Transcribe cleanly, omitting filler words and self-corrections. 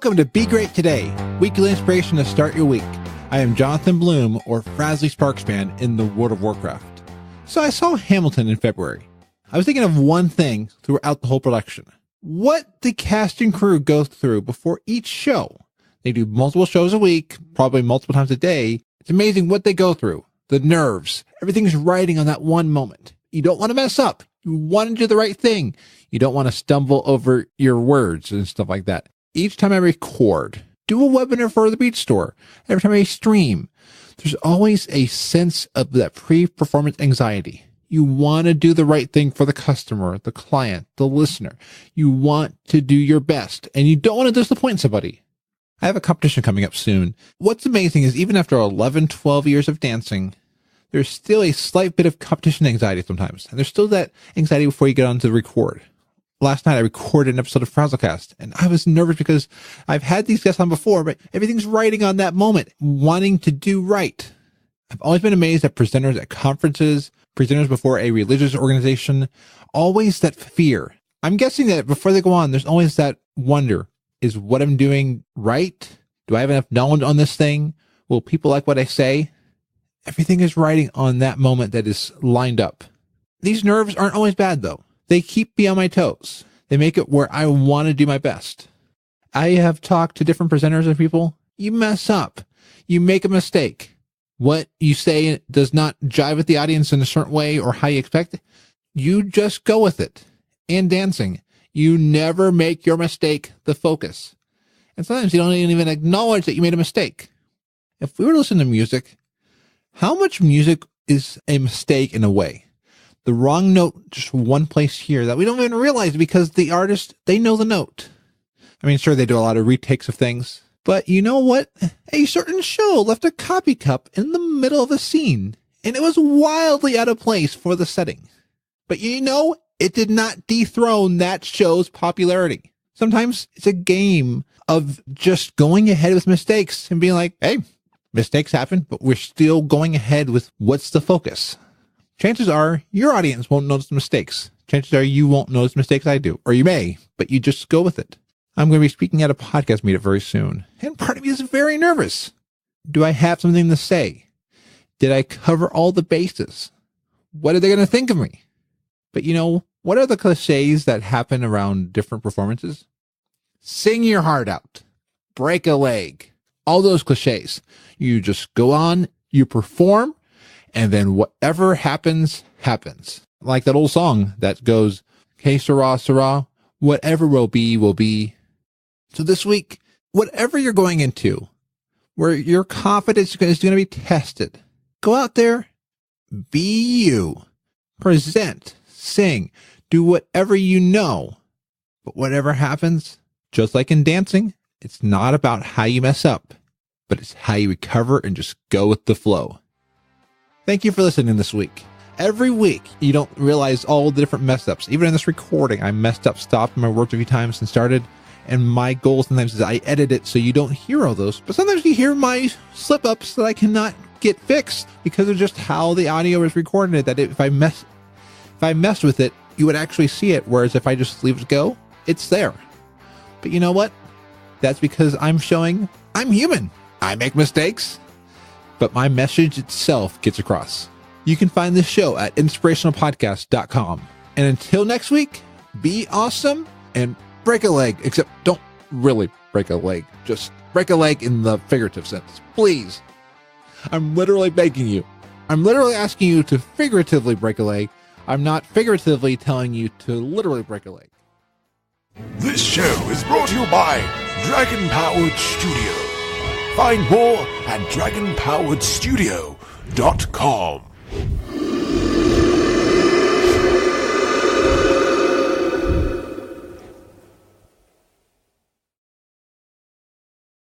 Welcome to Be Great Today, weekly inspiration to start your week. I am Jonathan Bloom, or Frasley Sparksman in the World of Warcraft. So I saw Hamilton in February. I was thinking of one thing throughout the whole production. What the cast and crew go through before each show. They do multiple shows a week, probably multiple times a day. It's amazing what they go through. The nerves. Everything's riding on that one moment. You don't want to mess up. You want to do the right thing. You don't want to stumble over your words and stuff like that. Each time I record, do a webinar for the beach store, every time I stream, there's always a sense of that pre-performance anxiety. You want to do the right thing for the customer, the client, the listener. You want to do your best, and you don't want to disappoint somebody. I have a competition coming up soon. What's amazing is even after 11, 12 years of dancing, there's still a slight bit of competition anxiety sometimes. And there's still that anxiety before you get on to record. Last night, I recorded an episode of Frazzlecast, and I was nervous because I've had these guests on before, but everything's riding on that moment, wanting to do right. I've always been amazed at presenters at conferences, presenters before a religious organization, always that fear. I'm guessing that before they go on, there's always that wonder. Is what I'm doing right? Do I have enough knowledge on this thing? Will people like what I say? Everything is riding on that moment that is lined up. These nerves aren't always bad, though. They keep me on my toes. They make it where I want to do my best. I have talked to different presenters and people. You mess up. You make a mistake. What you say does not jive with the audience in a certain way or how you expect it. You just go with it. And dancing. You never make your mistake the focus. And sometimes you don't even acknowledge that you made a mistake. If we were to listen to music, how much music is a mistake in a way? The wrong note, just one place here that we don't even realize because the artist, they know the note. I mean, sure, they do a lot of retakes of things, but you know what? A certain show left a coffee cup in the middle of a scene, and it was wildly out of place for the setting. But you know, it did not dethrone that show's popularity. Sometimes it's a game of just going ahead with mistakes and being like, hey, mistakes happen, but we're still going ahead with what's the focus. Chances are your audience won't notice the mistakes. Chances are you won't notice mistakes I do, or you may, but you just go with it. I'm going to be speaking at a podcast meetup very soon, and part of me is very nervous. Do I have something to say? Did I cover all the bases? What are they going to think of me? But you know, what are the cliches that happen around different performances? Sing your heart out. Break a leg. All those cliches. You just go on, you perform, and then whatever happens, happens. Like that old song that goes, "Que sera, sera, whatever will be, will be." So this week, whatever you're going into, where your confidence is going to be tested, go out there, be you, present, sing, do whatever you know. But whatever happens, just like in dancing, it's not about how you mess up, but it's how you recover and just go with the flow. Thank you for listening this week. Every week, you don't realize all the different mess ups. Even in this recording, I messed up, stopped my words a few times and started. And my goal sometimes is I edit it so you don't hear all those. But sometimes you hear my slip ups that I cannot get fixed because of just how the audio is recorded. That if I mess with it, you would actually see it. Whereas if I just leave it go, it's there. But you know what? That's because I'm showing I'm human. I make mistakes. But my message itself gets across. You can find this show at inspirationalpodcast.com. And until next week, be awesome and break a leg, except don't really break a leg. Just break a leg in the figurative sense, please. I'm literally begging you. I'm literally asking you to figuratively break a leg. I'm not figuratively telling you to literally break a leg. This show is brought to you by Dragon Powered Studio. Find more at dragonpoweredstudio.com.